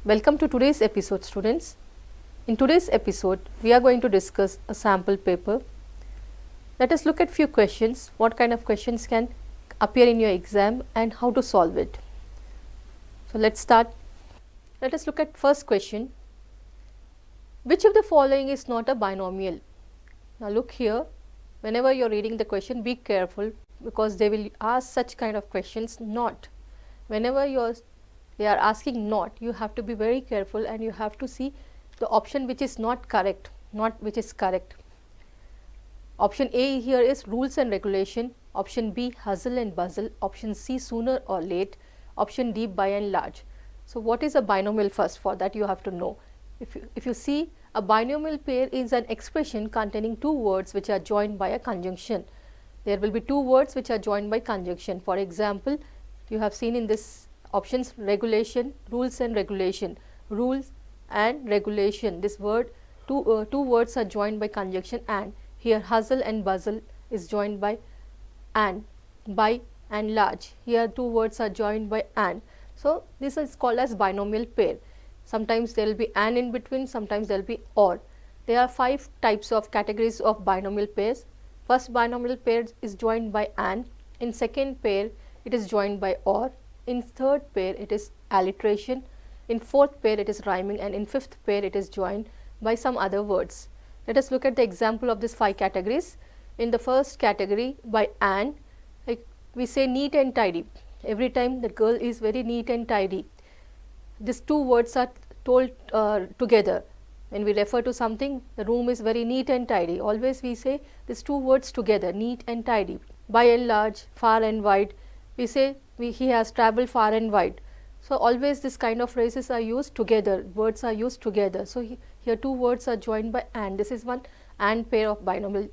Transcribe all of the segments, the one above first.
Welcome to today's episode, students. In today's episode, we are going to discuss a sample paper. Let us look at few questions, what kind of questions can appear in your exam and how to solve it. So let's start. Let us look at first question. Which of the following is not a binomial? Now look here, whenever you are reading the question, be careful because they will ask such kind of questions not. Whenever they are asking not, you have to be very careful and you have to see the option which is not correct, not which is correct. Option A here is rules and regulation, option B hustle and bustle, option C sooner or late, option D by and large. So what is a binomial first? For that you have to know. If you see, a binomial pair is an expression containing two words which are joined by a conjunction. There will be two words which are joined by conjunction. For example, you have seen in this options regulation, rules and regulation, rules and regulation. This word, two words are joined by conjunction and. Here hustle and bustle is joined by and, by and large. Here two words are joined by and. So this is called as binomial pair. Sometimes there will be and in between, sometimes there will be or. There are 5 types of categories of binomial pairs. First binomial pair is joined by and, in second pair it is joined by or, in third pair it is alliteration, in fourth pair it is rhyming, and in fifth pair it is joined by some other words. Let us look at the example of these 5 categories. In the first category, by and, like we say neat and tidy. Every time the girl is very neat and tidy. These two words are told together. When we refer to something, the room is very neat and tidy. Always we say these two words together, neat and tidy. By and large, far and wide, we say he has travelled far and wide. So always this kind of phrases are used together, words are used together. So here two words are joined by and. This is one and pair of binomial.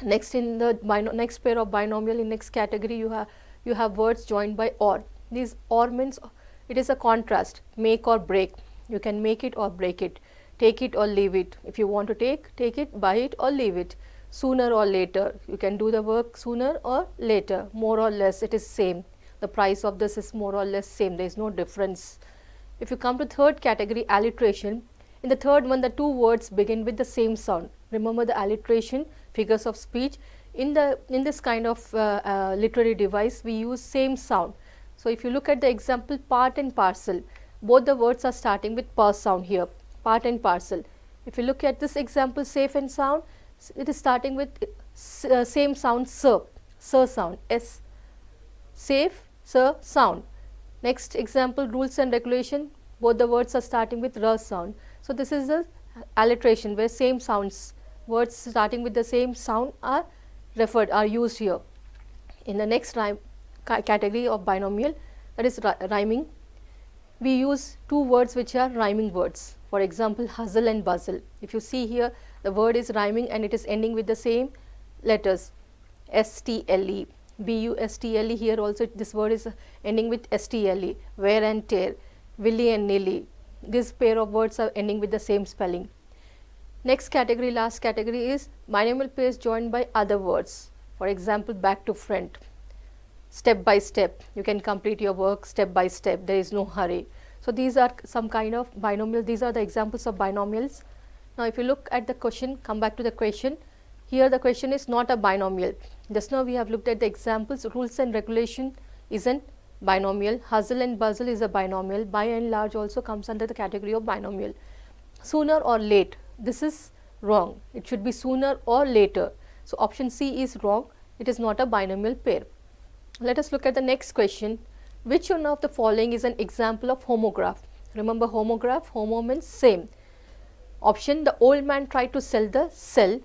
Next in the next pair of binomial, in next category you have words joined by or. These or means it is a contrast, make or break. You can make it or break it, take it or leave it. If you want to take it, buy it or leave it. Sooner or later, you can do the work sooner or later. More or less, it is same. The price of this is more or less same, there is no difference. If you come to third category, alliteration, in the third one the two words begin with the same sound. Remember the alliteration, figures of speech. In this kind of literary device, we use same sound. So if you look at the example part and parcel, both the words are starting with pa sound here, part and parcel. If you look at this example, safe and sound, it is starting with same sound, sir sound, s, safe, sir sound. Next example, rules and regulation, both the words are starting with r sound. So this is the alliteration where same sounds, words starting with the same sound are used here. In the next category of binomial, that is rhyming, we use two words which are rhyming words. For example, hustle and bustle. If you see here, the word is rhyming and it is ending with the same letters, STLE, BUSTLE. Here also this word is ending with STLE, wear and tear, willy and nilly. This pair of words are ending with the same spelling. Next category, last category is binomial pairs joined by other words. For example, back to front, step by step. You can complete your work step by step, there is no hurry. So these are some kind of binomial, these are the examples of binomials. Now if you look at the question, come back to the question. Here the question is not a binomial. Just now we have looked at the examples, rules and regulation isn't binomial, hustle and bustle is a binomial, by and large also comes under the category of binomial. Sooner or late, this is wrong, it should be sooner or later. So option C is wrong, it is not a binomial pair. Let us look at the next question. Which one of the following is an example of homograph? Remember homograph, homo means same. Option, the old man tried to sell the cell,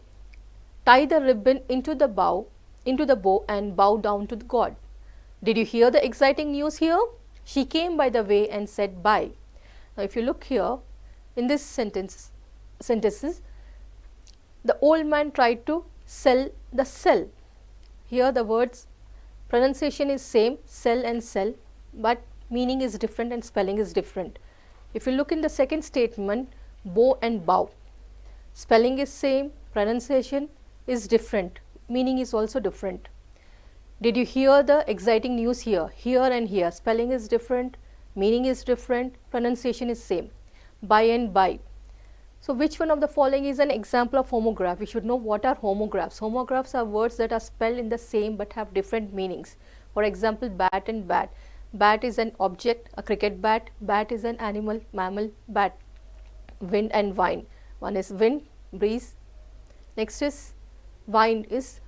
tie the ribbon into the bow and bow down to the god. Did you hear the exciting news here? She came by the way and said bye. Now if you look here, in this sentences, the old man tried to sell the cell. Here the words pronunciation is same, sell and sell, but meaning is different and spelling is different. If you look in the second statement, bow and bow, spelling is same, pronunciation is different, meaning is also different. Did you hear the exciting news here? Here and here, spelling is different, meaning is different, pronunciation is same. By and by. So which one of the following is an example of homograph? We should know what are homographs. Homographs are words that are spelled in the same but have different meanings. For example, bat and bat. Bat is an object, a cricket bat. Bat is an animal, mammal, bat. Wind and wine. One is wind, breeze. Next is wind is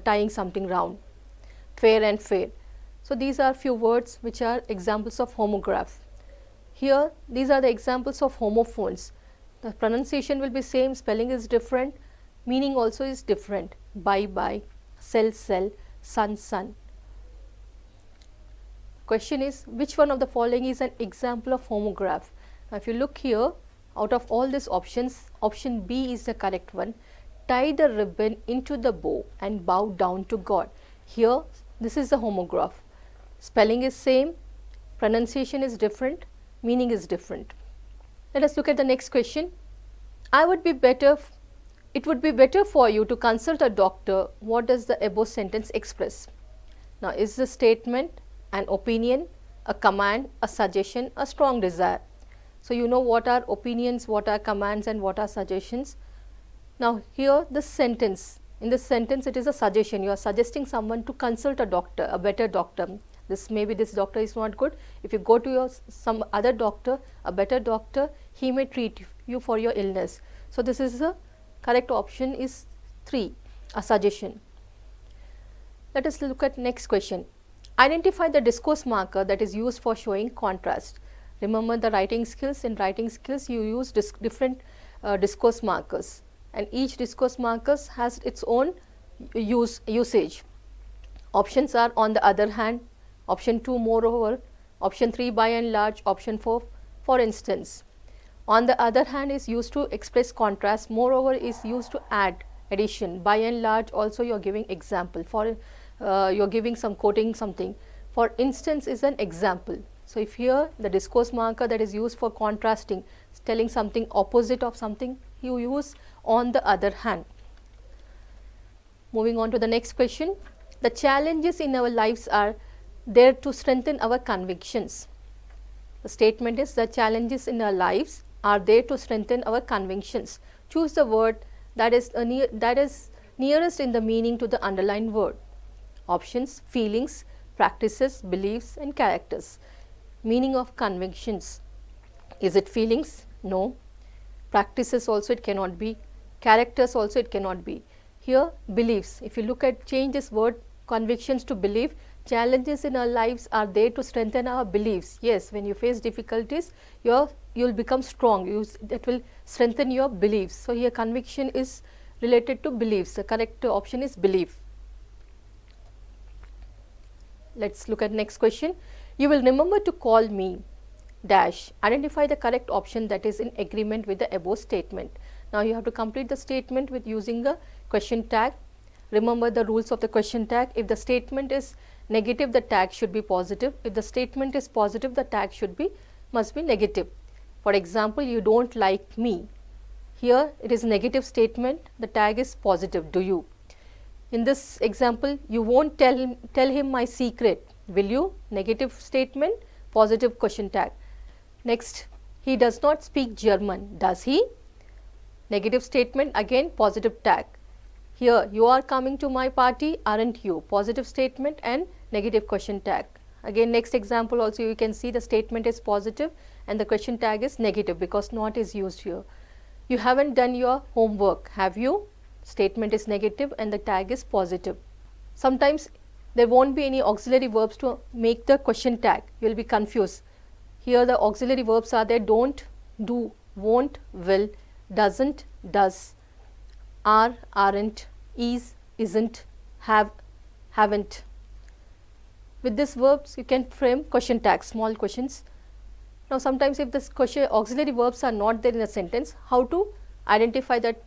tying something round. Fair and fair. So these are few words which are examples of homograph. Here these are the examples of homophones. The pronunciation will be same, spelling is different, meaning also is different. Bye bye, sell sell, sun sun. Question is, which one of the following is an example of homograph? Now if you look here, out of all these options, option B is the correct one. Tie the ribbon into the bow and bow down to God. Here this is the homograph. Spelling is same, pronunciation is different, meaning is different. Let us look at the next question. It would be better for you to consult a doctor. What does the above sentence express? Now is the statement an opinion, a command, a suggestion, a strong desire? So you know what are opinions, what are commands and what are suggestions. Now here this sentence, in this sentence it is a suggestion. You are suggesting someone to consult a doctor, a better doctor. Maybe this doctor is not good. If you go to some other doctor, a better doctor, he may treat you for your illness. So this is the correct option is 3, a suggestion. Let us look at next question. Identify the discourse marker that is used for showing contrast. Remember the writing skills. In writing skills you use different discourse markers, and each discourse markers has its own usage. Options are on the other hand, option 2 moreover, option 3 by and large, option 4 for instance. On the other hand is used to express contrast, moreover is used to add, addition. By and large also you are giving example, for you are giving some, quoting something. For instance is an example. So if here the discourse marker that is used for contrasting, telling something opposite of something, you use on the other hand. Moving on to the next question. The challenges in our lives are there to strengthen our convictions. The statement is, the challenges in our lives are there to strengthen our convictions. Choose the word that is nearest in the meaning to the underlined word. Options: feelings, practices, beliefs and characters. Meaning of convictions. Is it feelings? No. Practices also it cannot be. Characters also it cannot be. Here beliefs. If you look at, change this word convictions to belief. Challenges in our lives are there to strengthen our beliefs. Yes, when you face difficulties, you will become strong. That will strengthen your beliefs. So here conviction is related to beliefs. The correct option is belief. Let's look at next question. You will remember to call me dash. Identify the correct option that is in agreement with the above statement. Now you have to complete the statement with using the question tag. Remember the rules of the question tag. If the statement is negative, the tag should be positive. If the statement is positive, the tag must be negative. For example, you don't like me. Here it is negative statement, the tag is positive, do you? In this example, you won't tell him my secret, will you? Negative statement, positive question tag. Next, he does not speak German, does he? Negative statement, again positive tag. Here, you are coming to my party, aren't you? Positive statement and negative question tag. Again, next example also you can see the statement is positive and the question tag is negative because not is used here. You haven't done your homework, have you? Statement is negative and the tag is positive. Sometimes there won't be any auxiliary verbs to make the question tag. You will be confused. Here the auxiliary verbs are there: don't, do, won't, will, doesn't, does, are, aren't, is, isn't, have, haven't. With these verbs you can frame question tags, small questions. Now sometimes if this question auxiliary verbs are not there in a sentence, how to identify that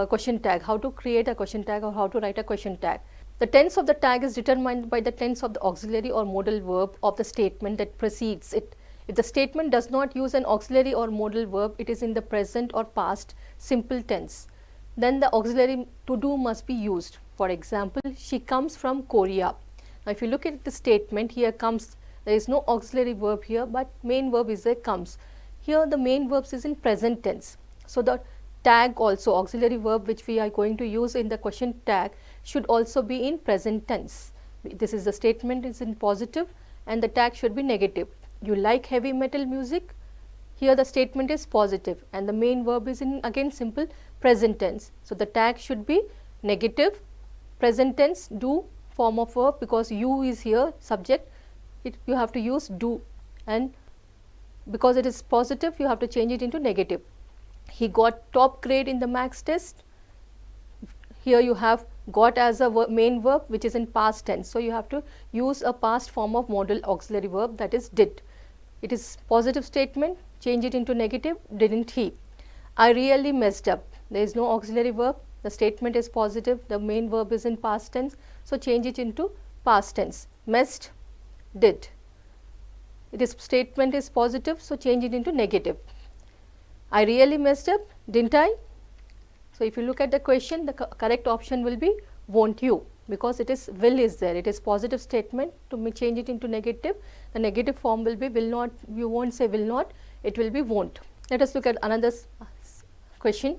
question tag, how to create a question tag or how to write a question tag. The tense of the tag is determined by the tense of the auxiliary or modal verb of the statement that precedes it. If the statement does not use an auxiliary or modal verb, it is in the present or past simple tense. Then the auxiliary to do must be used. For example, she comes from Korea. Now if you look at the statement, here comes There is no auxiliary verb here, but main verb is there, comes. Here the main verbs is in present tense. So the tag also, auxiliary verb which we are going to use in the question tag, should also be in present tense. This is the statement is in positive and the tag should be negative. You like heavy metal music? Here the statement is positive and the main verb is in again simple present tense. So the tag should be negative, present tense, do form of verb, because you is here subject, you have to use do, and because it is positive you have to change it into negative. He got top grade in the maths test. Here you have got as a main verb which is in past tense. So you have to use a past form of modal auxiliary verb, that is did. It is positive statement, change it into negative, didn't he. I really messed up. There is no auxiliary verb. The statement is positive, the main verb is in past tense. So change it into past tense. Messed, did. It is statement is positive, so change it into negative. I really messed up, didn't I? So if you look at the question, the correct option will be won't you, because it is will is there. It is positive statement. To change it into negative, the negative form will be will not. You won't say will not, it will be won't. Let us look at another question.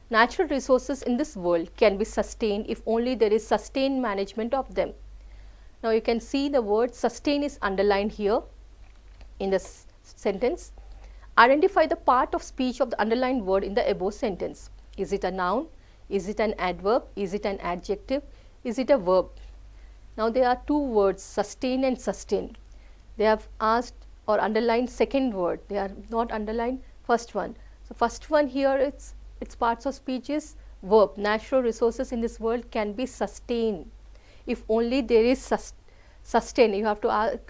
Natural resources in this world can be sustained if only there is sustained management of them. Now you can see the word sustain is underlined here in this sentence. Identify the part of speech of the underlined word in the above sentence. Is it a noun? Is it an adverb? Is it an adjective? Is it a verb? Now there are two words, sustain and sustain. They have asked or underlined second word. They are not underlined first one. So first one here, its parts of speech is verb. Natural resources in this world can be sustained if only there is sustain. You have to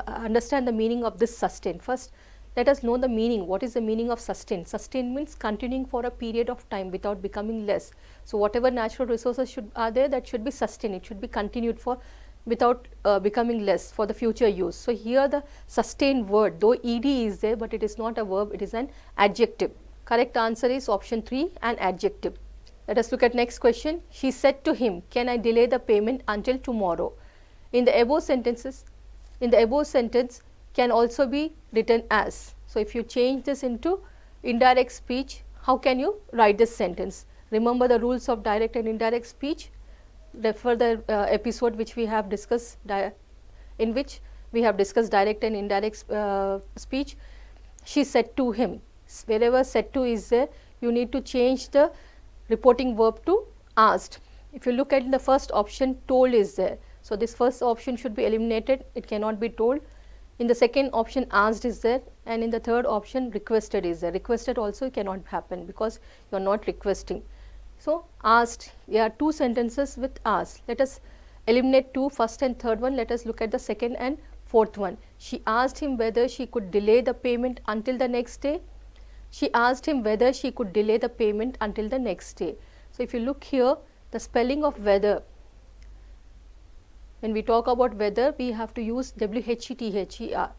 understand the meaning of this sustain. First, let us know the meaning. What is the meaning of sustain? Sustain means continuing for a period of time without becoming less. So whatever natural resources are there, that should be sustained. It should be continued for without becoming less for the future use. So here the sustain word, though ed is there, but it is not a verb, it is an adjective. Correct answer is option 3, an adjective. Let us look at next question. She said to him, can I delay the payment until tomorrow? In the above sentence can also be written as. So if you change this into indirect speech, how can you write this sentence? Remember the rules of direct and indirect speech. Refer the episode which we have discussed, in which we have discussed direct and indirect speech. She said to him. Wherever said to is there, you need to change the reporting verb to asked. If you look at the first option, told is there. So this first option should be eliminated. It cannot be told. In the second option, asked is there, and in the third option, requested is there. Requested also cannot happen because you are not requesting. So asked, there are two sentences with asked. Let us eliminate two, first and third one. Let us look at the second and fourth one. She asked him whether she could delay the payment until the next day. She asked him whether she could delay the payment until the next day. So if you look here, the spelling of whether, when we talk about whether, we have to use WHETHER.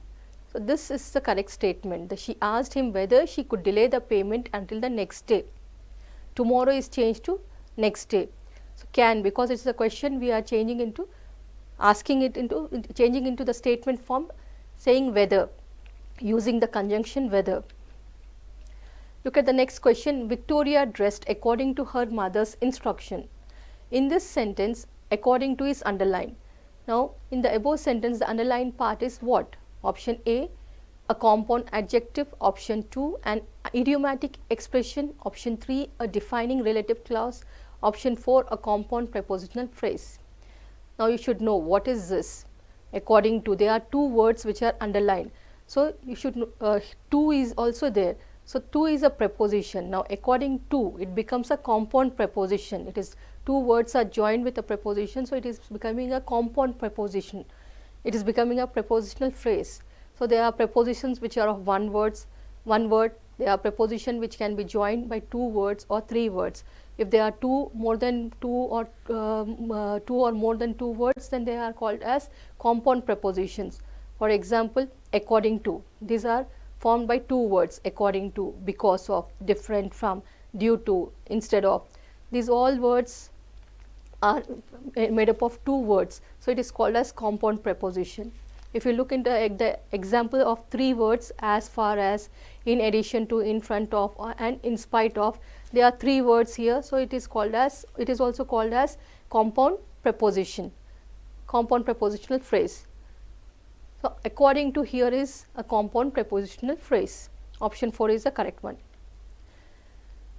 So this is the correct statement. That she asked him whether she could delay the payment until the next day. Tomorrow is changed to next day. So can, because it's a question, we are changing into, changing into the statement form, saying whether, using the conjunction whether. Look at the next question. Victoria dressed according to her mother's instruction. In this sentence, according to is underlined. Now, in the above sentence, the underlined part is what? Option A, a compound adjective. Option 2, an idiomatic expression. Option 3, a defining relative clause. Option 4, a compound prepositional phrase. Now, you should know what is this. According to, there are two words which are underlined. So, you should know, to is also there. So, to is a preposition. Now, according to, it becomes a compound preposition. It is two words are joined with a preposition. So, it is becoming a compound preposition. It is becoming a prepositional phrase. So, there are prepositions which are of one word. There are prepositions which can be joined by two words or three words. If there are more than two or more than two words, then they are called as compound prepositions. For example, according to, these are formed by two words, according to, because of, different from, due to, instead of. These all words are made up of two words. So, it is called as compound preposition. If you look into the example of 3 words, as far as, in addition to, in front of, and in spite of, there are 3 words here. So, it is also called as compound preposition, compound prepositional phrase. So, according to here is a compound prepositional phrase. Option 4 is the correct one.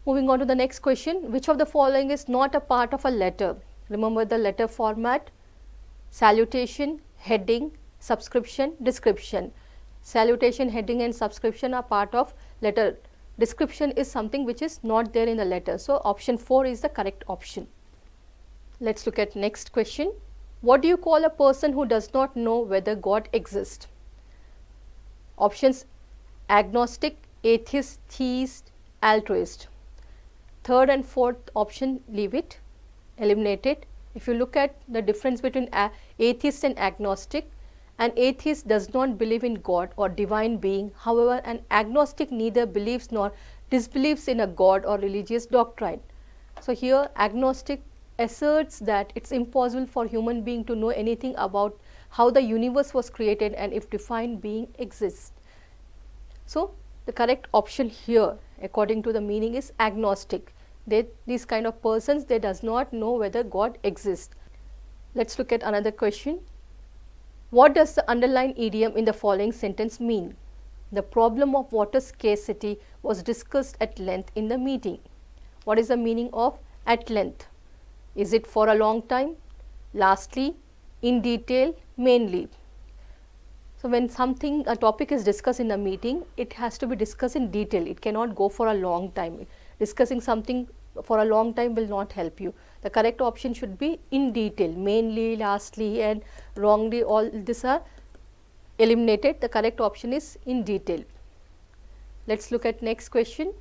Moving on to the next question, which of the following is not a part of a letter? Remember the letter format: salutation, heading, subscription, description. Salutation, heading and subscription are part of letter. Description is something which is not there in the letter. So, option 4 is the correct option. Let us look at next question. What do you call a person who does not know whether God exists? Options: agnostic, atheist, theist, altruist. Third and fourth option, leave it, eliminate it. If you look at the difference between atheist and agnostic, an atheist does not believe in God or divine being. However, an agnostic neither believes nor disbelieves in a God or religious doctrine. So, here agnostic asserts that it is impossible for human being to know anything about how the universe was created and if divine being exists. So, the correct option here according to the meaning is agnostic. These kind of persons, they does not know whether God exists. Let us look at another question. What does the underlined idiom in the following sentence mean? The problem of water scarcity was discussed at length in the meeting. What is the meaning of at length? Is it for a long time, lastly, in detail, mainly? So, when a topic is discussed in a meeting, it has to be discussed in detail. It cannot go for a long time. Discussing something for a long time will not help you. The correct option should be in detail, mainly, lastly and wrongly, all these are eliminated. The correct option is in detail. Let us look at next question.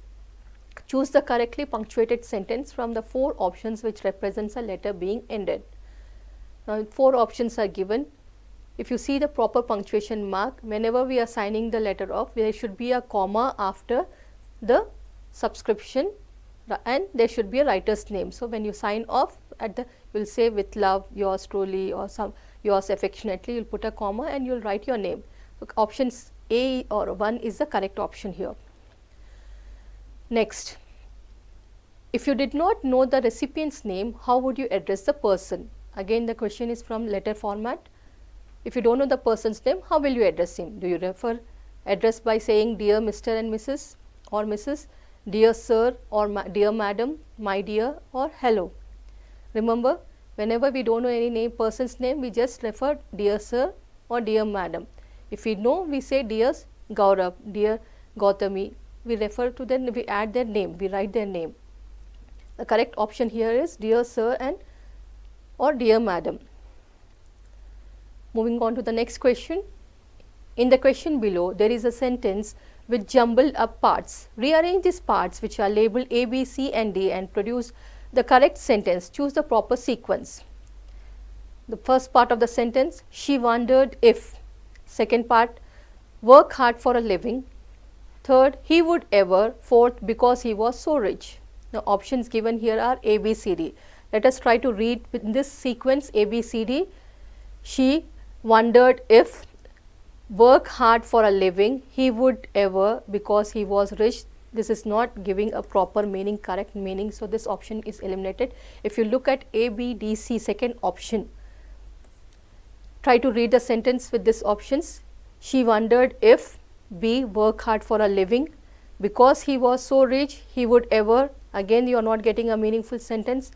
Choose the correctly punctuated sentence from the 4 options which represents a letter being ended. Now, 4 options are given. If you see the proper punctuation mark, whenever we are signing the letter off, there should be a comma after the subscription and there should be a writer's name. So, when you sign off at the, you will say with love, yours truly, or yours affectionately, you will put a comma and you will write your name. So, options A or 1 is the correct option here. Next, if you did not know the recipient's name, how would you address the person? Again, the question is from letter format. If you don't know the person's name, how will you address him? Do you address by saying dear Mr. and Mrs. or Mrs., dear sir or dear madam, my dear or hello? Remember, whenever we don't know any person's name, we just refer dear sir or dear madam. If we know, we say dear Gaurav, dear Gautami. We refer to them, we add their name, we write their name. The correct option here is dear sir and or dear madam. Moving on to the next question. In the question below, there is a sentence with jumbled up parts. Rearrange these parts which are labeled A, B, C and D and produce the correct sentence. Choose the proper sequence. The first part of the sentence, she wondered if. Second part, work hard for a living. Third, he would ever. Fourth, because he was so rich. The options given here are A, B, C, D. Let us try to read in this sequence A, B, C, D. She wondered if, work hard for a living, he would ever, because he was rich. This is not giving a proper meaning, correct meaning. So, this option is eliminated. If you look at A, B, D, C, second option, try to read the sentence with these options. She wondered if, B, work hard for a living, because he was so rich, he would ever. Again, you are not getting a meaningful sentence.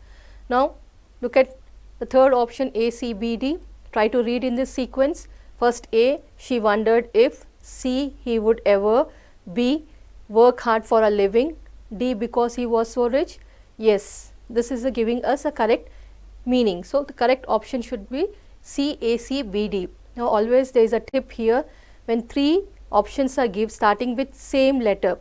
Now, look at the third option A, C, B, D. Try to read in this sequence. First A, she wondered if. C, he would ever. B, work hard for a living. D, because he was so rich. Yes, this is giving us a correct meaning. So, the correct option should be C, A, C, B, D. Now, always there is a tip here. When 3 options are given starting with same letter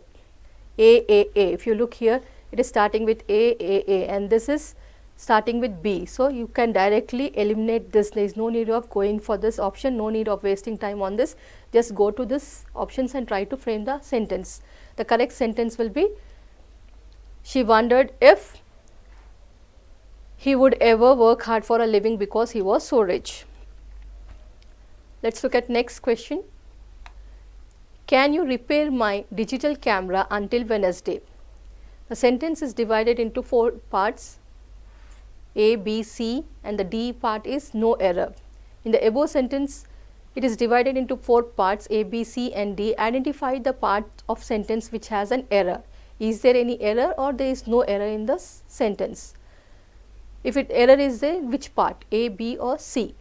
A, if you look here, it is starting with A, and this is starting with B. So, you can directly eliminate this. There is no need of going for this option, no need of wasting time on this. Just go to this options and try to frame the sentence. The correct sentence will be, she wondered if he would ever work hard for a living because he was so rich. Let's look at next question. Can you repair my digital camera until Wednesday? The sentence is divided into 4 parts, A, B, C, and the D part is no error. In the above sentence, it is divided into 4 parts, A, B, C, and D. Identify the part of sentence which has an error. Is there any error or there is no error in the sentence? If error is there, which part, A, B, or C?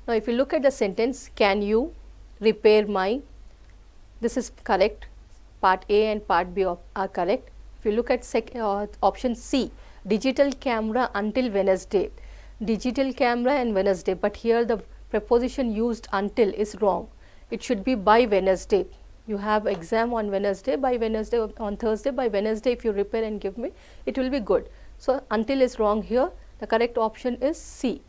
Now, if you look at the sentence, can you repair my, this is correct, part A and part B are correct. If you look at option C, digital camera until Wednesday, digital camera and Wednesday, but here the preposition used until is wrong. It should be by Wednesday. You have exam on Wednesday, by Wednesday, on Thursday, by Wednesday if you repair and give me, it will be good. So, until is wrong here, the correct option is C.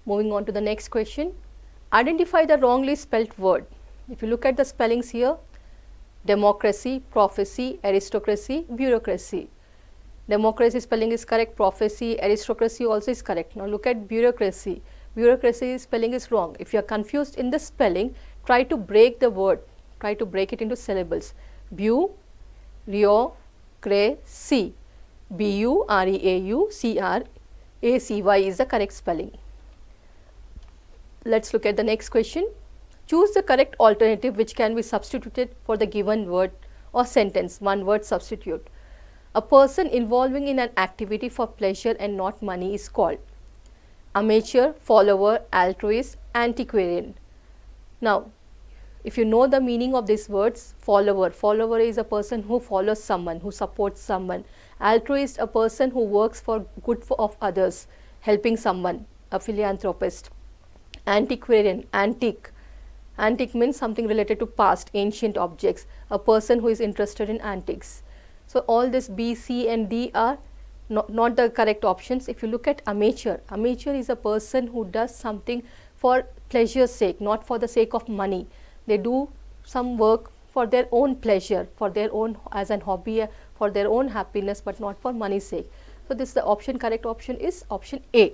Moving on to the next question, identify the wrongly spelt word. If you look at the spellings here, democracy, prophecy, aristocracy, bureaucracy. Democracy spelling is correct, prophecy, aristocracy also is correct. Now look at bureaucracy. Bureaucracy spelling is wrong. If you are confused in the spelling, try to break the word, try to break it into syllables. Bu, reo, cre, c. B-U-R-E-A-U-C-R-A-C-Y is the correct spelling. Let's look at the next question. Choose the correct alternative which can be substituted for the given word or sentence, one word substitute. A person involving in an activity for pleasure and not money is called amateur, follower, altruist, antiquarian. Now, if you know the meaning of these words, follower is a person who follows someone, who supports someone. Altruist, a person who works for good of others, helping someone, a philanthropist. Antiquarian, antique means something related to past, ancient objects, a person who is interested in antiques. So, all this B, C and D are not the correct options. If you look at amateur is a person who does something for pleasure's sake, not for the sake of money. They do some work for their own pleasure, for their own, as an hobby, for their own happiness, but not for money's sake. So, this the correct option is option A.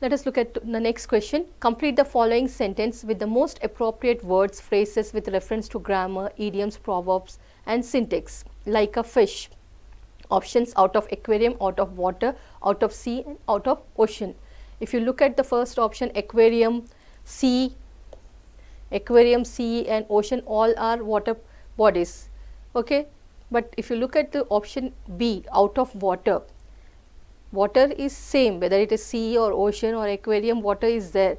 Let us look at the next question. Complete the following sentence with the most appropriate words, phrases with reference to grammar, idioms, proverbs and syntax. Like a fish. Options: out of aquarium, out of water, out of sea and out of ocean. If you look at the first option, aquarium, sea and ocean, all are water bodies. Okay, but if you look at the option B, out of water, water is same whether it is sea or ocean or aquarium, water is there.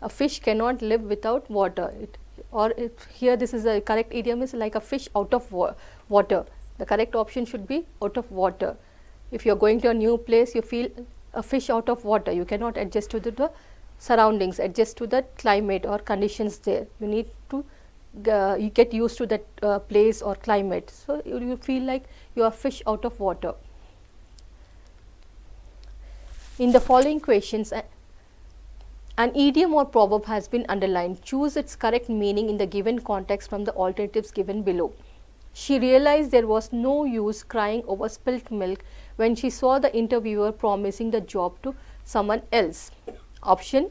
A fish cannot live without water. Here this is the correct idiom is like a fish out of water. The correct option should be out of water. If you are going to a new place, you feel a fish out of water. You cannot adjust to the surroundings, adjust to the climate or conditions there. You need to you get used to that place or climate. So, you feel like you are fish out of water. In the following questions, an idiom or proverb has been underlined. Choose its correct meaning in the given context from the alternatives given below. She realized there was no use crying over spilt milk when she saw the interviewer promising the job to someone else. Option,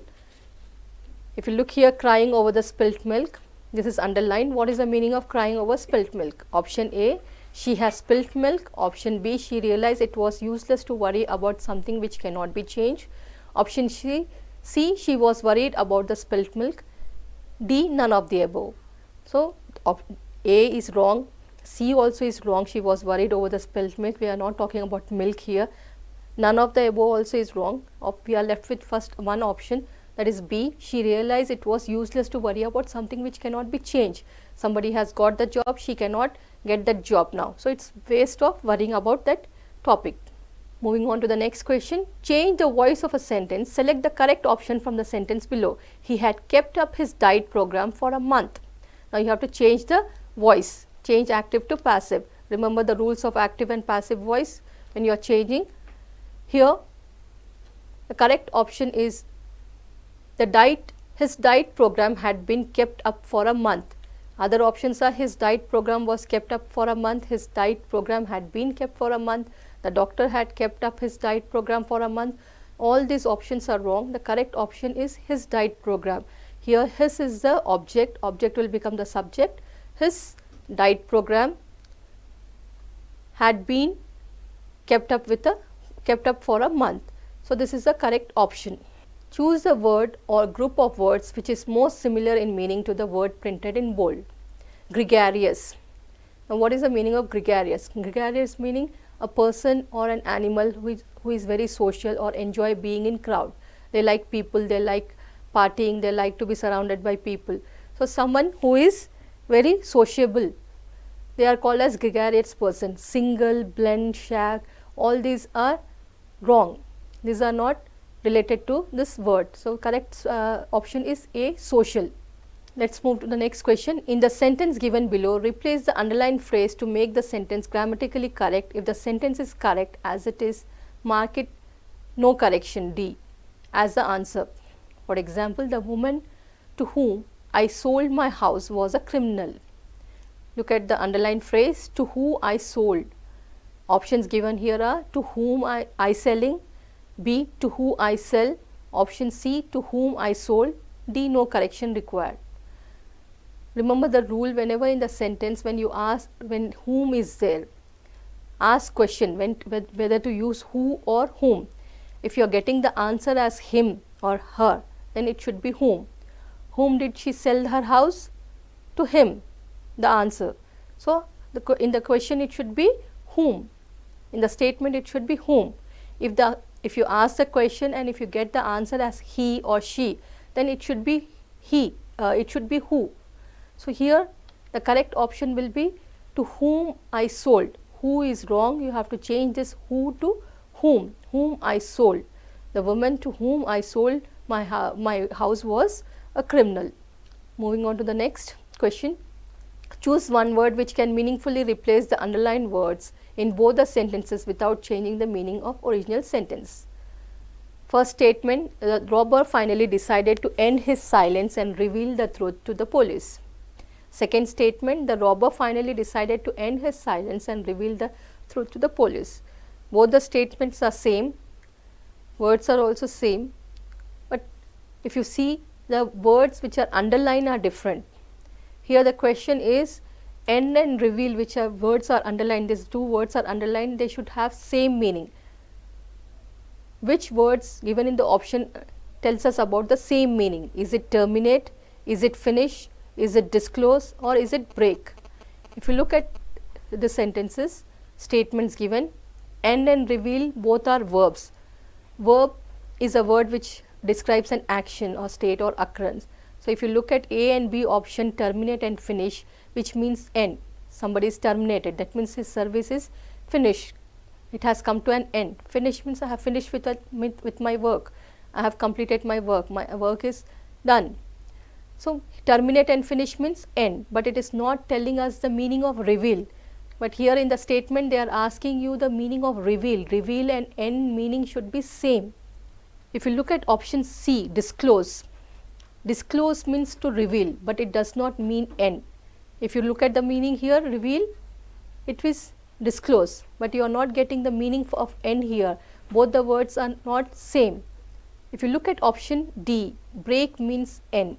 if you look here, crying over the spilt milk, this is underlined. What is the meaning of crying over spilt milk? Option A, she has spilt milk. Option B, she realized it was useless to worry about something which cannot be changed. Option C, she was worried about the spilt milk. D, none of the above. So, A is wrong, C also is wrong, she was worried over the spilt milk. We are not talking about milk here. None of the above also is wrong. We are left with first one option, that is B, she realized it was useless to worry about something which cannot be changed. Somebody has got the job, she cannot get that job now. So, it is waste of worrying about that topic. Moving on to the next question. Change the voice of a sentence. Select the correct option from the sentence below. He had kept up his diet program for a month. Now, you have to change the voice. Change active to passive. Remember the rules of active and passive voice when you are changing. Here, the correct option is his diet program had been kept up for a month. Other options are his diet program was kept up for a month, his diet program had been kept for a month, the doctor had kept up his diet program for a month. All these options are wrong. The correct option is his diet program. Here his is the object, object will become the subject. His diet program had been kept up for a month. So this is the correct option. Choose the word or group of words which is most similar in meaning to the word printed in bold. Gregarious. Now what is the meaning of gregarious? Gregarious meaning a person or an animal who is very social or enjoy being in crowd. They like people, they like partying, they like to be surrounded by people. So someone who is very sociable, they are called as gregarious person. Single, blend, shag, all these are wrong. These are not related to this word. So correct option is A, social. Let's move to the next question. In the sentence given below, replace the underlined phrase to make the sentence grammatically correct. If the sentence is correct as it is, mark it no correction, D, as the answer. For example, the woman to whom I sold my house was a criminal. Look at the underlined phrase, to whom I sold. Options given here are to whom I selling, B, to whom I sell, option C, to whom I sold, D, no correction required. Remember the rule, whenever in the sentence when you ask when whom is there, ask question whether to use who or whom. If you are getting the answer as him or her, then it should be whom. Whom did she sell her house? To him, the answer. So in the question it should be whom. In the statement it should be whom. If you ask the question and if you get the answer as he or she, then it should be he, it should be who. So here the correct option will be to whom I sold. Who is wrong, you have to change this who to whom I sold. The woman to whom I sold my house was a criminal. Moving on to the next question. Choose one word which can meaningfully replace the underlined words in both the sentences without changing the meaning of original sentence. First statement, the robber finally decided to end his silence and reveal the truth to the police. Second statement, the robber finally decided to end his silence and reveal the truth to the police. Both the statements are same, words are also same, but if you see the words which are underlined are different. Here the question is end and reveal, which are words are underlined, these two words are underlined, they should have same meaning. Which words given in the option tells us about the same meaning? Is it terminate, is it finish, is it disclose, or is it break? If you look at the sentences, statements given, end and reveal both are verbs. Verb is a word which describes an action or state or occurrence. So if you look at A and B option, terminate and finish, which means end. Somebody is terminated, that means his service is finished. It has come to an end. Finish means I have finished with my work. I have completed my work is done. So terminate and finish means end, but it is not telling us the meaning of reveal. But here in the statement they are asking you the meaning of reveal. Reveal and end meaning should be same. If you look at option C, disclose. Disclose means to reveal, but it does not mean end. If you look at the meaning here, reveal, it is disclose, but you are not getting the meaning of end here. Both the words are not same. If you look at option D, break means end.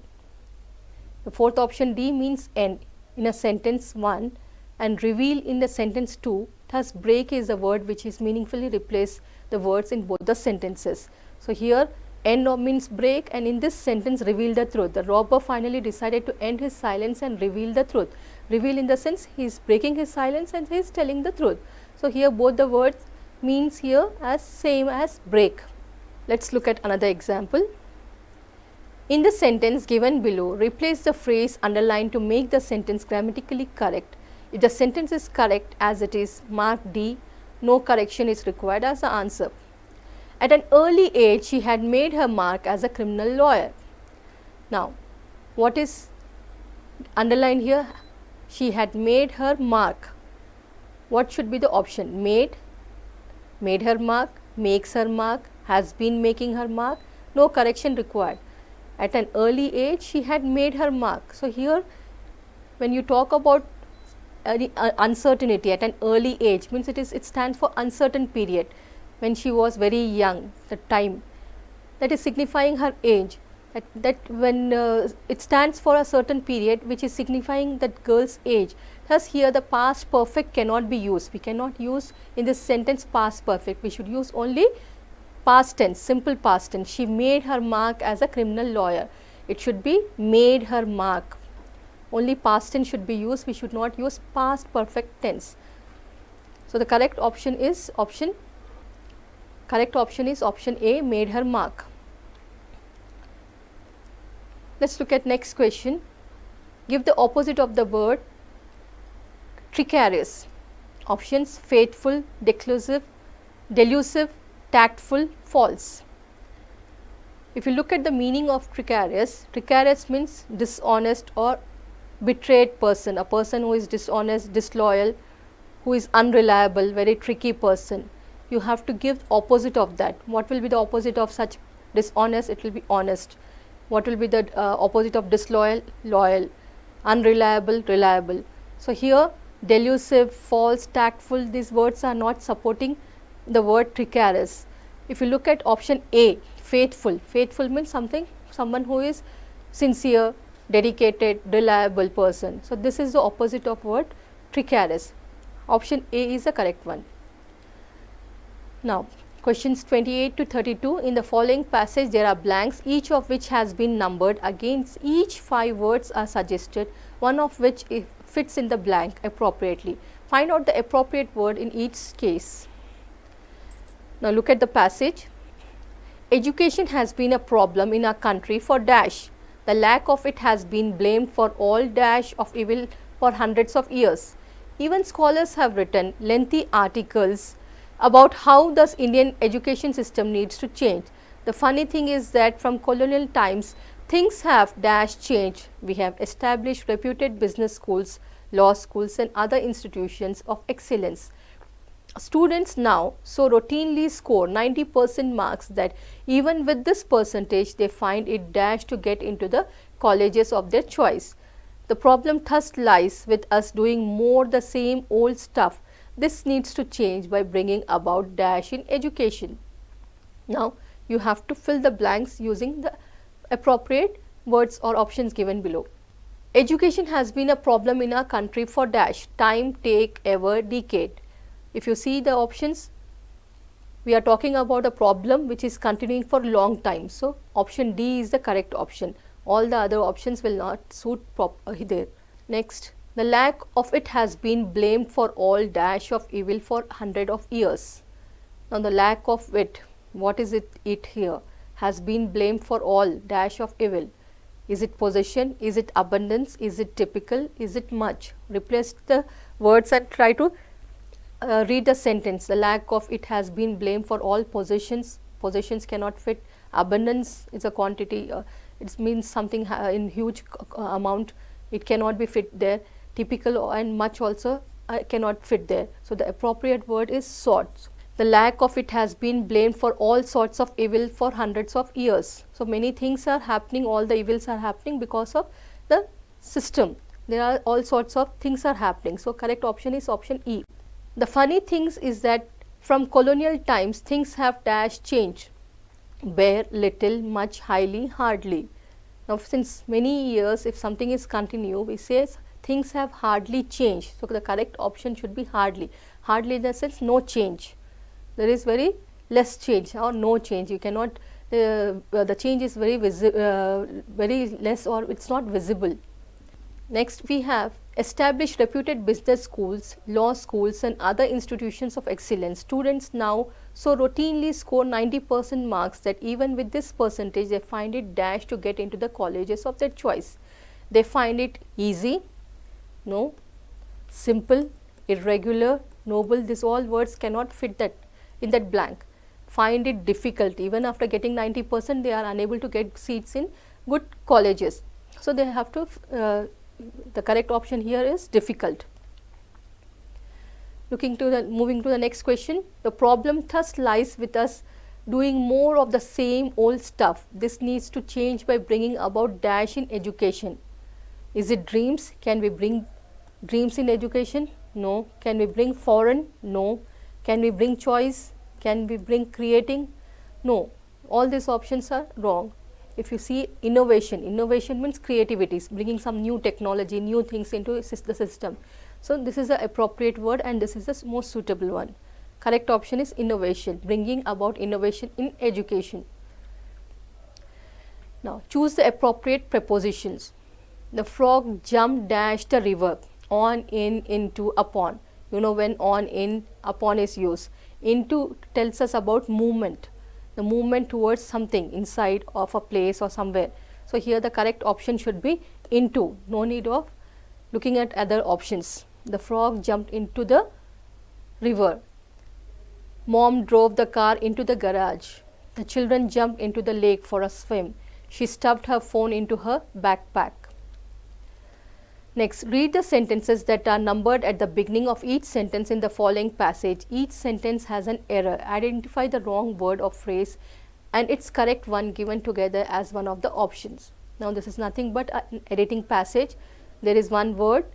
The fourth option D means end in a sentence 1 and reveal in the sentence 2. Thus break is a word which is meaningfully replace the words in both the sentences. So here end means break, and in this sentence reveal the truth. The robber finally decided to end his silence and reveal the truth. Reveal in the sense he is breaking his silence and he is telling the truth. So here both the words means here as same as break. Let's look at another example. In the sentence given below, replace the phrase underlined to make the sentence grammatically correct. If the sentence is correct as it is, mark D, no correction is required as the answer. At an early age, she had made her mark as a criminal lawyer. Now, what is underlined here? She had made her mark. What should be the option? Made her mark, makes her mark, has been making her mark, no correction required. At an early age, she had made her mark. So here when you talk about uncertainty at an early age, means it stands for uncertain period, when she was very young, the time, that is signifying her age, that when it stands for a certain period which is signifying that girl's age. Thus here the past perfect cannot be used. We cannot use in this sentence past perfect, we should use only past tense, simple past tense. She made her mark as a criminal lawyer. It should be made her mark. Only past tense should be used, we should not use past perfect tense. So the correct option is option A, made her mark. Let's look at next question. Give the opposite of the word precarious. Options: faithful, delusive, tactful, false. If you look at the meaning of precarious means dishonest or betrayed person, a person who is dishonest, disloyal, who is unreliable, very tricky person. You have to give opposite of that. What will be the opposite of such dishonest? It will be honest. What will be the opposite of disloyal? Loyal. Unreliable, reliable. So here delusive, false, tactful, these words are not supporting the word precarious. If you look at option A, faithful means someone who is sincere, dedicated, reliable person. So this is the opposite of word precarious. Option A is the correct one. Now questions 28 to 32. In the following passage there are blanks, each of which has been numbered. Against each 5 words are suggested, one of which fits in the blank appropriately. Find out the appropriate word in each case. Now look at the passage. Education has been a problem in our country for dash. The lack of it has been blamed for all dash of evil for hundreds of years. Even scholars have written lengthy articles about how the Indian education system needs to change. The funny thing is that from colonial times, things have dash changed. We have established reputed business schools, law schools and other institutions of excellence. Students now so routinely score 90% marks that even with this percentage, they find it dash to get into the colleges of their choice. The problem thus lies with us doing more the same old stuff. This needs to change by bringing about dash in education. Now you have to fill the blanks using the appropriate words or options given below. Education has been a problem in our country for dash, time, take, ever, decade. If you see the options, we are talking about a problem which is continuing for long time. So option D is the correct option. All the other options will not suit there. Next, the lack of it has been blamed for all dash of evil for hundred of years. Now the lack of it, what is it here? Has been blamed for all dash of evil. Is it possession? Is it abundance? Is it typical? Is it much? Replace the words and try to read the sentence. The lack of it has been blamed for all possessions. Possessions cannot fit. Abundance is a quantity. It means something in huge amount. It cannot be fit there. Typical and much also cannot fit there. So the appropriate word is sorts. The lack of it has been blamed for all sorts of evil for hundreds of years. So many things are happening. All the evils are happening because of the system. There are all sorts of things are happening. So correct option is option E. The funny things is that from colonial times things have dash changed. Bare, little, much, highly, hardly. Now since many years, if something is continue, we say things have hardly changed. So the correct option should be hardly. Hardly in the sense no change. There is very less change or no change. You cannot, the change is very less or it's not visible. Next we have established reputed business schools, law schools and other institutions of excellence. Students now so routinely score 90% marks that even with this percentage they find it dash to get into the colleges of their choice. They find it easy, no, simple, irregular, noble. These all words cannot fit that in that blank. Find it difficult. Even after getting 90%, they are unable to get seats in good colleges. So they have to the correct option here is difficult. Moving to the next question. The problem thus lies with us doing more of the same old stuff. This needs to change by bringing about dash in education. Is it dreams? Can we bring dreams in education? No. Can we bring foreign? No. Can we bring choice? Can we bring creating? No. All these options are wrong. If you see innovation, innovation means creativity, bringing some new technology, new things into the system. So, this is the appropriate word and this is the most suitable one. Correct option is innovation, bringing about innovation in education. Now, choose the appropriate prepositions. The frog jumped, dashed the river. On, in, into, upon. You know when on, in, upon is used. Into tells us about movement, the movement towards something inside of a place or somewhere. So, here the correct option should be into, no need of looking at other options. The frog jumped into the river. Mom drove the car into the garage. The children jumped into the lake for a swim. She stuffed her phone into her backpack. Next, read the sentences that are numbered at the beginning of each sentence in the following passage. Each sentence has an error. Identify the wrong word or phrase and its correct one given together as one of the options. Now, this is nothing but an editing passage. There is one word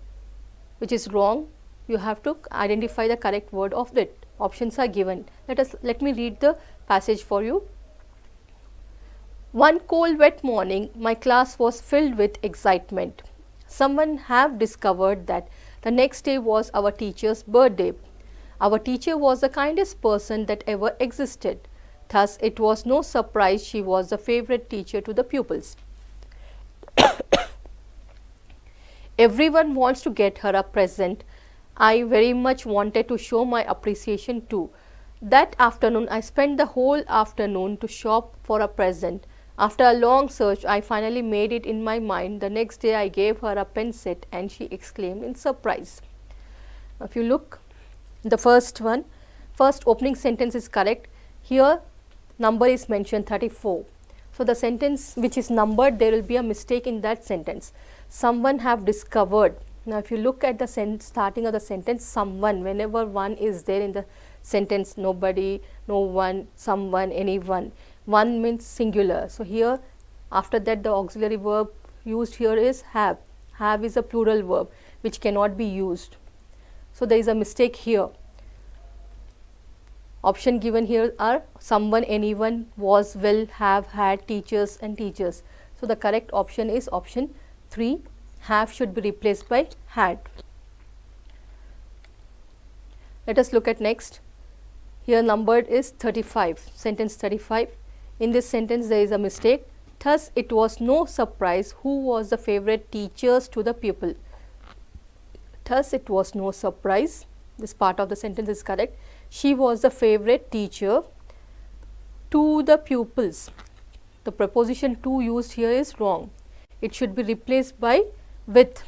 which is wrong. You have to identify the correct word of it. Options are given. Let me read the passage for you. One cold wet morning, my class was filled with excitement. Someone have discovered that the next day was our teacher's birthday. Our teacher was the kindest person that ever existed. Thus, it was no surprise she was the favorite teacher to the pupils. Everyone wants to get her a present. I very much wanted to show my appreciation too. That afternoon, I spent the whole afternoon to shop for a present. After a long search, I finally made it in my mind. The next day, I gave her a pen set and she exclaimed in surprise. If you look, the first opening sentence is correct. Here, number is mentioned 34. So, the sentence which is numbered, there will be a mistake in that sentence. Someone have discovered. Now, if you look at the starting of the sentence, someone, whenever one is there in the sentence, nobody, no one, someone, anyone. One means singular. So, here after that the auxiliary verb used here is have. Have is a plural verb which cannot be used. So, there is a mistake here. Option given here are someone, anyone, was, will, have, had, teachers and teachers. So, the correct option is option 3. Have should be replaced by had. Let us look at next. Here numbered is 35, sentence 35. In this sentence there is a mistake. Thus, it was no surprise who was the favorite teachers to the pupil. Thus, it was no surprise. This part of the sentence is correct. She was the favorite teacher to the pupils. The preposition to used here is wrong. It should be replaced by with.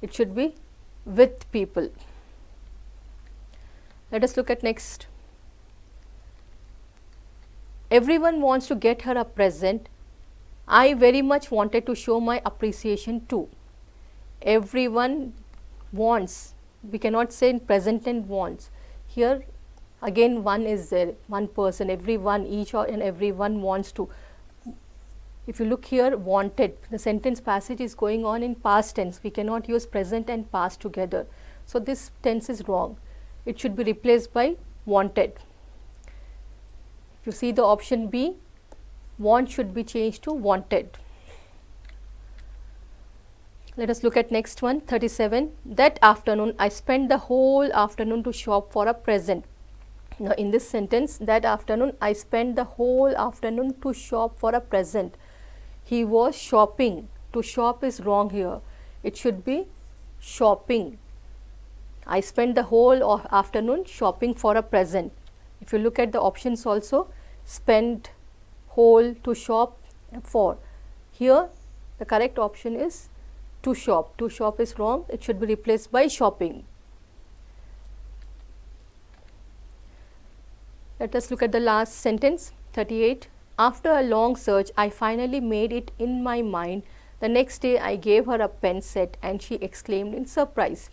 It should be with people. Let us look at next. Everyone wants to get her a present. I very much wanted to show my appreciation too. Everyone wants. We cannot say in present tense wants. Here again one is there, one person, everyone, each and everyone wants to. If you look here, wanted, the sentence passage is going on in past tense. We cannot use present and past together. So, this tense is wrong. It should be replaced by wanted. If you see the option B, want should be changed to wanted. Let us look at next one, 37. That afternoon, I spent the whole afternoon to shop for a present. Now, in this sentence, that afternoon, I spent the whole afternoon to shop for a present. He was shopping. To shop is wrong here. It should be shopping. I spent the whole afternoon shopping for a present. If you look at the options also, spend, whole, to shop, for. Here, the correct option is to shop. To shop is wrong. It should be replaced by shopping. Let us look at the last sentence, 38. After a long search, I finally made it in my mind. The next day, I gave her a pen set and she exclaimed in surprise.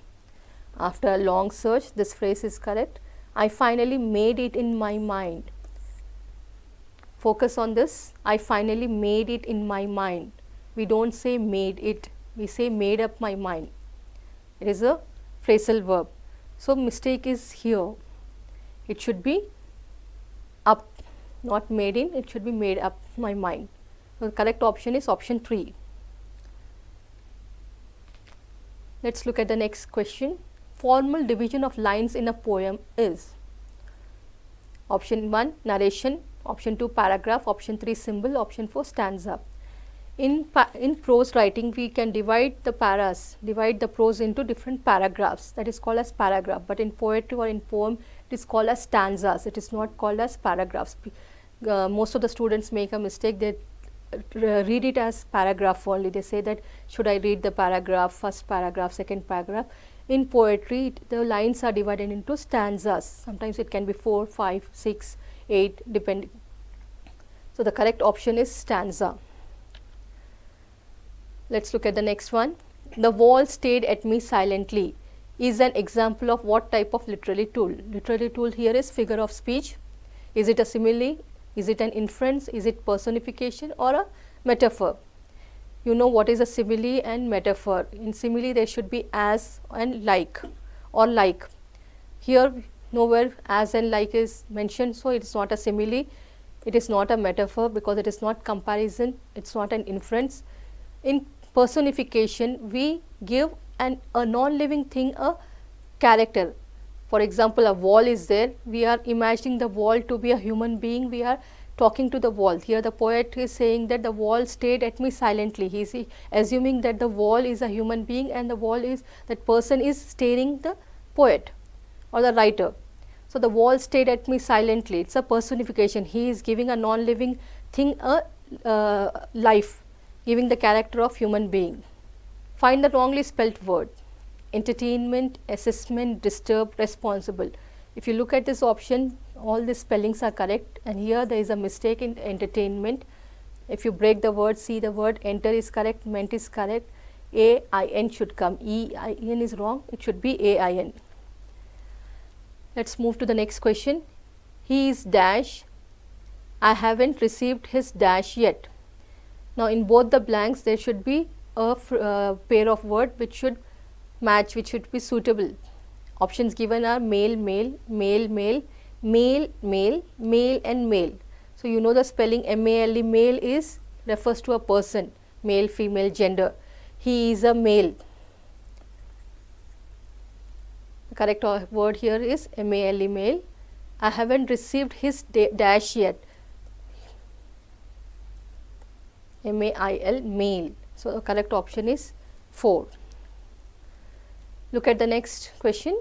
After a long search, this phrase is correct. I finally made it in my mind. Focus on this. I finally made it in my mind. We don't say made it. We say made up my mind. It is a phrasal verb. So, mistake is here. It should be up, not made in, it should be made up my mind. So, the correct option is option 3. Let us look at the next question. Formal division of lines in a poem is option 1 narration, option 2 paragraph, option 3 symbol, option 4 stanza. In prose writing, we can divide the prose into different paragraphs, that is called as paragraph, but in poetry or in poem it is called as stanzas, it is not called as paragraphs. Most of the students make a mistake, they read it as paragraph only. They say that should I read the paragraph, first paragraph, second paragraph. In poetry, the lines are divided into stanzas. Sometimes it can be 4, 5, 6, 8 depending. So, the correct option is stanza. Let us look at the next one. The wall stared at me silently is an example of what type of literary tool? Literary tool here is figure of speech. Is it a simile? Is it an inference? Is it personification or a metaphor? You know what is a simile and metaphor. In simile there should be as and like or like. Here nowhere as and like is mentioned, so it is not a simile, it is not a metaphor because it is not comparison, it is not an inference. In personification, we give a non-living thing a character. For example, a wall is there, we are imagining the wall to be a human being, we are talking to the wall. Here the poet is saying that the wall stared at me silently. He is assuming that the wall is a human being and the wall is, that person is staring the poet or the writer. So, the wall stared at me silently, it is a personification. He is giving a non-living thing a life, giving the character of human being. Find the wrongly spelt word. Entertainment, assessment, disturb, responsible. If you look at this option, all the spellings are correct, and here there is a mistake in entertainment. If you break the word, see the word enter is correct, ment is correct, A-I-N should come, E-I-N is wrong, it should be A-I-N. Let us move to the next question. He is dash, I haven't received his dash yet. Now, in both the blanks there should be a pair of word which should match, which should be suitable. Options given are male, male, male, male, male, male, male and male. So, you know the spelling M-A-L-E, male is refers to a person, male, female, gender. He is a male. The correct word here is M-A-L-E, male. I haven't received his dash yet. M-A-I-L, male. So, the correct option is 4. Look at the next question.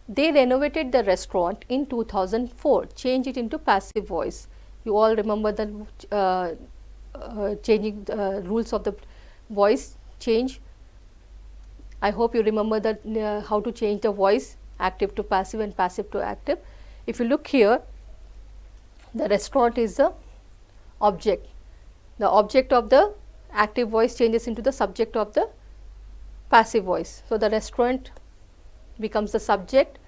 They renovated the restaurant in 2004. Change it into passive voice. You all remember the changing rules of the voice change. I hope you remember that how to change the voice, active to passive and passive to active. If you look here, the restaurant is the object. The object of the active voice changes into the subject of the passive voice. So, the restaurant becomes the subject.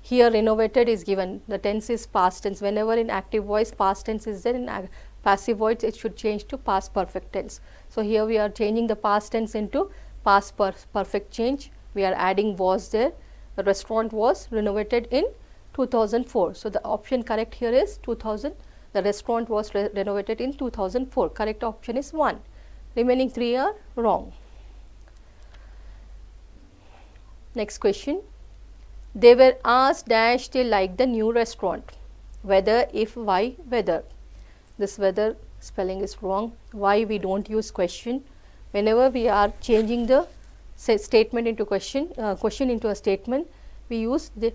Here renovated is given, the tense is past tense. Whenever in active voice past tense is there, in passive voice it should change to past perfect tense. So, here we are changing the past tense into past perfect change. We are adding was there. The restaurant was renovated in 2004. So, the option correct here is 2000. The restaurant was renovated in 2004. Correct option is 1. Remaining 3 are wrong. Next question. They were asked dash they like the new restaurant. Whether, if, why, whether. This whether spelling is wrong. Why we don't use question. Whenever we are changing the statement into question, question into a statement, we use the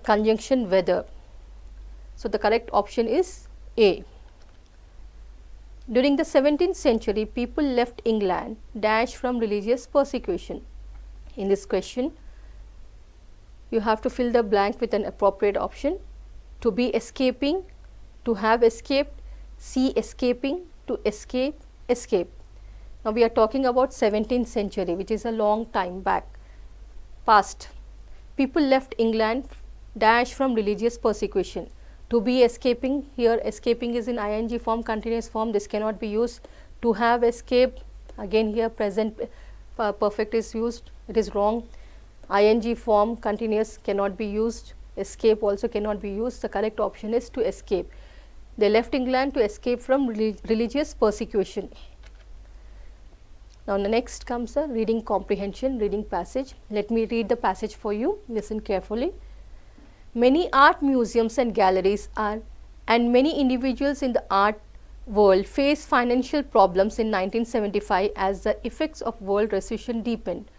conjunction whether. So, the correct option is A. During the 17th century, people left England dash from religious persecution. In this question, you have to fill the blank with an appropriate option. To be escaping, to have escaped, see escaping, to escape, escape. Now, we are talking about 17th century, which is a long time back, past. People left England dash from religious persecution. To be escaping, here escaping is in ing form, continuous form, this cannot be used. To have escaped, Again here present perfect is used, it is wrong. ing form continuous cannot be used, escape also cannot be used. The correct option is to escape. They left England to escape from religious persecution. Now, the next comes the reading comprehension, reading passage. Let me read the passage for you, listen carefully. Many art museums and galleries and many individuals in the art world face financial problems in 1975 as the effects of world recession deepened.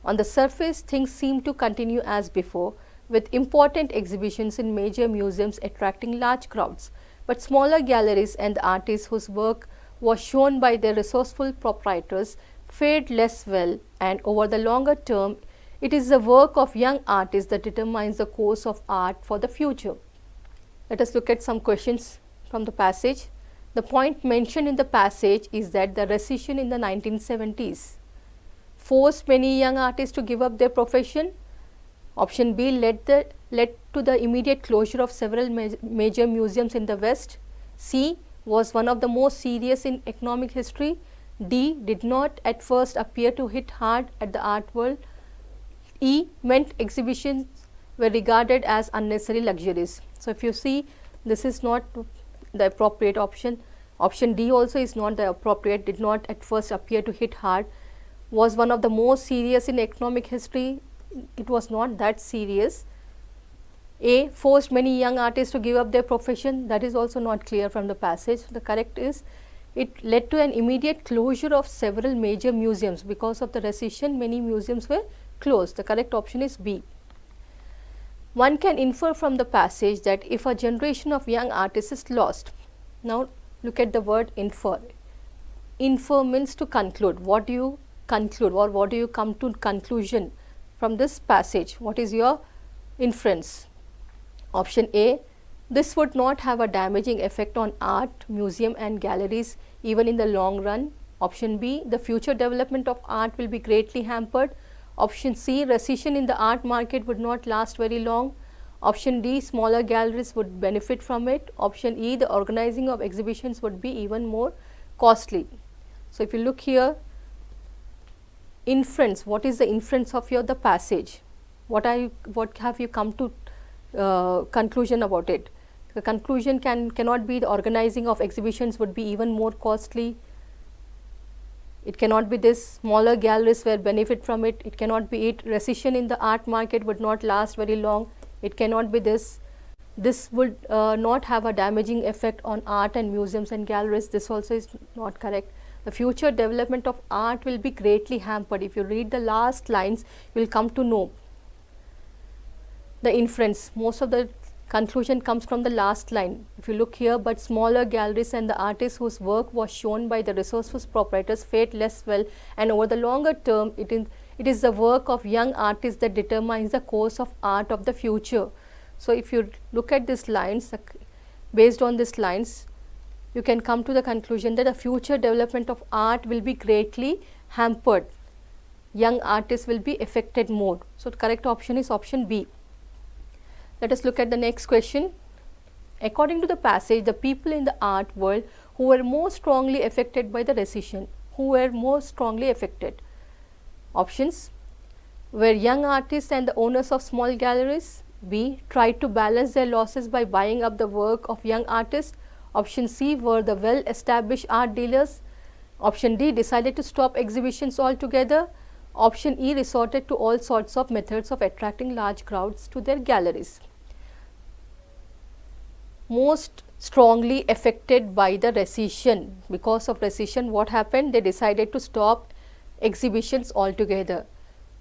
On the surface, things seem to continue as before, with important exhibitions in major museums attracting large crowds. But smaller galleries and the artists whose work was shown by their resourceful proprietors fared less well, and over the longer term, it is the work of young artists that determines the course of art for the future. Let us look at some questions from the passage. The point mentioned in the passage is that the recession in the 1970s forced many young artists to give up their profession. Option B led to the immediate closure of several major museums in the West. C was one of the most serious in economic history. D did not at first appear to hit hard at the art world. E meant exhibitions were regarded as unnecessary luxuries. So, if you see, this is not the appropriate option. Option D also is not the appropriate, did not at first appear to hit hard, was one of the most serious in economic history. It was not that serious. A forced many young artists to give up their profession, that is also not clear from the passage. The correct is, it led to an immediate closure of several major museums. Because of the recession, many museums were closed. The correct option is B. One can infer from the passage that if a generation of young artists is lost. Now, look at the word infer. Infer means to conclude. What do you conclude, or what do you come to conclusion from this passage? What is your inference? Option A, this would not have a damaging effect on art, museum and galleries even in the long run. Option B, the future development of art will be greatly hampered. Option C, recession in the art market would not last very long. Option D, smaller galleries would benefit from it. Option E, the organizing of exhibitions would be even more costly. So, if you look here, inference, what is the inference of the passage? What have you come to conclusion about it? The conclusion cannot be the organizing of exhibitions would be even more costly. It cannot be this, smaller galleries will benefit from it. It cannot be it, recession in the art market would not last very long. It cannot be this. This would not have a damaging effect on art and museums and galleries. This also is not correct. The future development of art will be greatly hampered. If you read the last lines, you will come to know the inference. Most of the conclusion comes from the last line. If you look here, but smaller galleries and the artists whose work was shown by the resourceful proprietors fared less well, and over the longer term, it is the work of young artists that determines the course of art of the future. So, if you look at these lines, based on these lines, you can come to the conclusion that the future development of art will be greatly hampered. Young artists will be affected more. So, the correct option is option B. Let us look at the next question. According to the passage, the people in the art world who were most strongly affected by the recession, who were most strongly affected? Options were young artists and the owners of small galleries. B, tried to balance their losses by buying up the work of young artists. Option C, were the well established art dealers. Option D, decided to stop exhibitions altogether. Option E, resorted to all sorts of methods of attracting large crowds to their galleries. Most strongly affected by the recession. Because of recession, what happened? They decided to stop exhibitions altogether.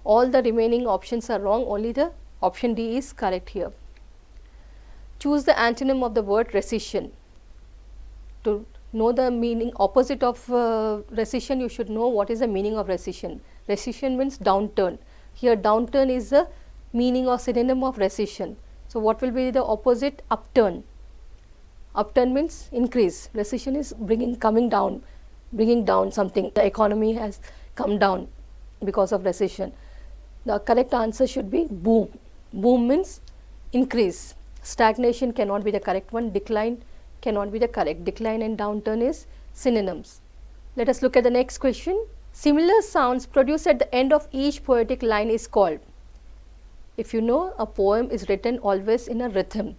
All the remaining options are wrong, only the option D is correct here. Choose the antonym of the word recession. To know the meaning opposite of recession, you should know what is the meaning of recession. Recession means downturn. Here downturn is the meaning or synonym of recession. So, what will be the opposite? Upturn. Upturn means increase. Recession is bringing down something. The economy has come down because of recession. The correct answer should be boom. Boom means increase. Stagnation cannot be the correct one. Decline cannot be the correct. Decline and downturn is synonyms. Let us look at the next question. Similar sounds produced at the end of each poetic line is called. If you know, a poem is written always in a rhythm.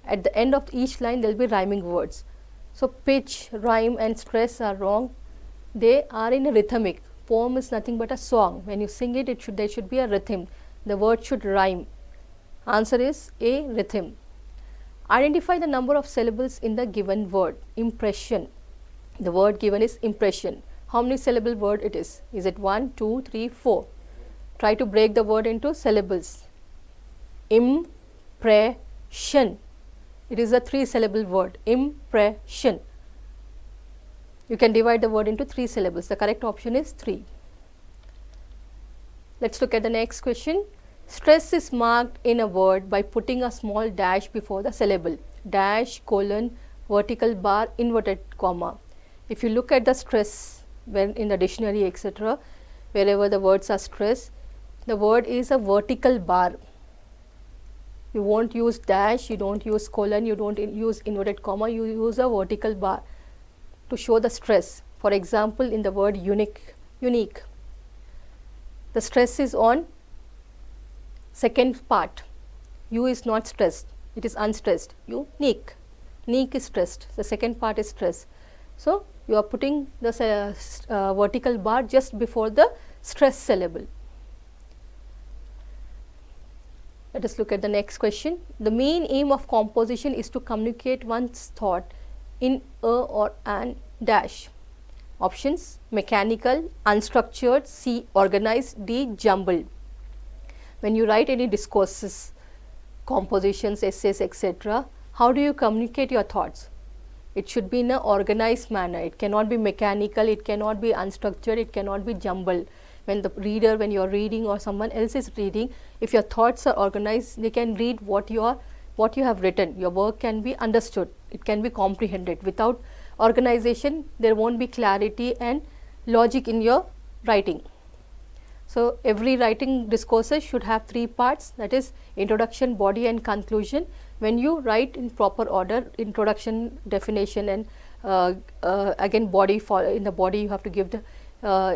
At the end of each line there will be rhyming words. So pitch, rhyme and stress are wrong. They are in a rhythmic. Poem is nothing but a song. When you sing it, there should be a rhythm. The word should rhyme. Answer is A, rhythm. Identify the number of syllables in the given word. Impression. The word given is impression. How many syllable word it is? Is it 1, 2, 3, 4? Try to break the word into syllables. Impression. It is a 3 syllable word. Impression. You can divide the word into 3 syllables. The correct option is 3. Let's look at the next question. Stress is marked in a word by putting a small dash before the syllable. Dash, colon, vertical bar, inverted comma. If you look at the stress when in the dictionary, etc., wherever the words are stress, the word is a vertical bar. You won't use dash, you don't use colon, you don't use inverted comma, you use a vertical bar to show the stress. For example, in the word unique, the stress is on second part. U is not stressed, it is unstressed. Unique is stressed, the second part is stressed. So you are putting the vertical bar just before the stress syllable. Let us look at the next question. The main aim of composition is to communicate one's thought in a or an dash. Options: mechanical, unstructured, C, organized, D, jumbled. When you write any discourses, compositions, essays, etc., how do you communicate your thoughts? It should be in an organized manner. It cannot be mechanical, it cannot be unstructured, it cannot be jumbled. When the reader, when you are reading or someone else is reading, if your thoughts are organized, they can read what you have written. Your work can be understood, it can be comprehended. Without organization, there won't be clarity and logic in your writing. So every writing discourses should have 3 parts, that is introduction, body and conclusion. When you write in proper order, introduction, definition and again body, in the body you have to give the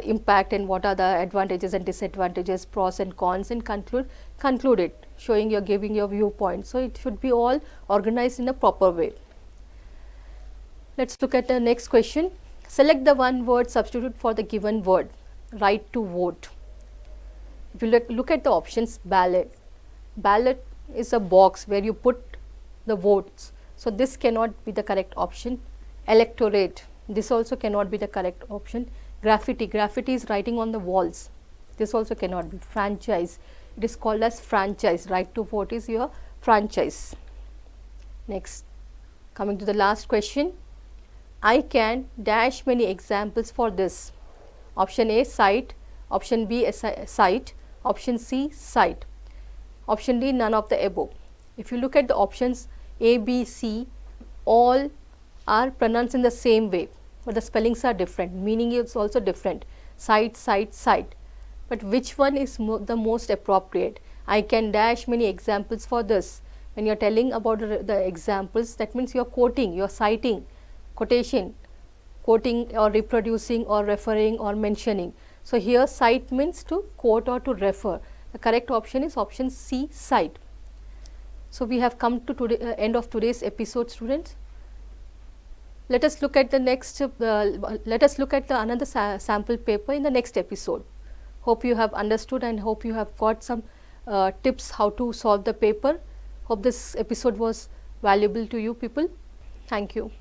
impact and what are the advantages and disadvantages, pros and cons, and conclude it, showing your, giving your viewpoint. So it should be all organized in a proper way. Let's look at the next question. Select the one word substitute for the given word. Right to vote. If you look at the options, ballot. Ballot is a box where you put the votes. So this cannot be the correct option. Electorate. This also cannot be the correct option. Graffiti. Graffiti is writing on the walls. This also cannot be. Franchise. It is called as franchise. Right to vote is your franchise. Next, coming to the last question. I can dash many examples for this. Option A, cite. Option B, cite. Option C, cite. Option D, none of the above. If you look at the options A, B, C, all are pronounced in the same way, but the spellings are different, meaning is also different. Cite, cite, cite. But which one is the most appropriate? I can dash many examples for this. When you are telling about the examples, that means you are quoting, you are citing, quotation, quoting or reproducing or referring or mentioning. So here cite means to quote or to refer. The correct option is option C, cite. So we have come to end of today's episode, students. Let us look at the next. Another sample paper in the next episode. Hope you have understood and hope you have got some tips how to solve the paper. Hope this episode was valuable to you people. Thank you.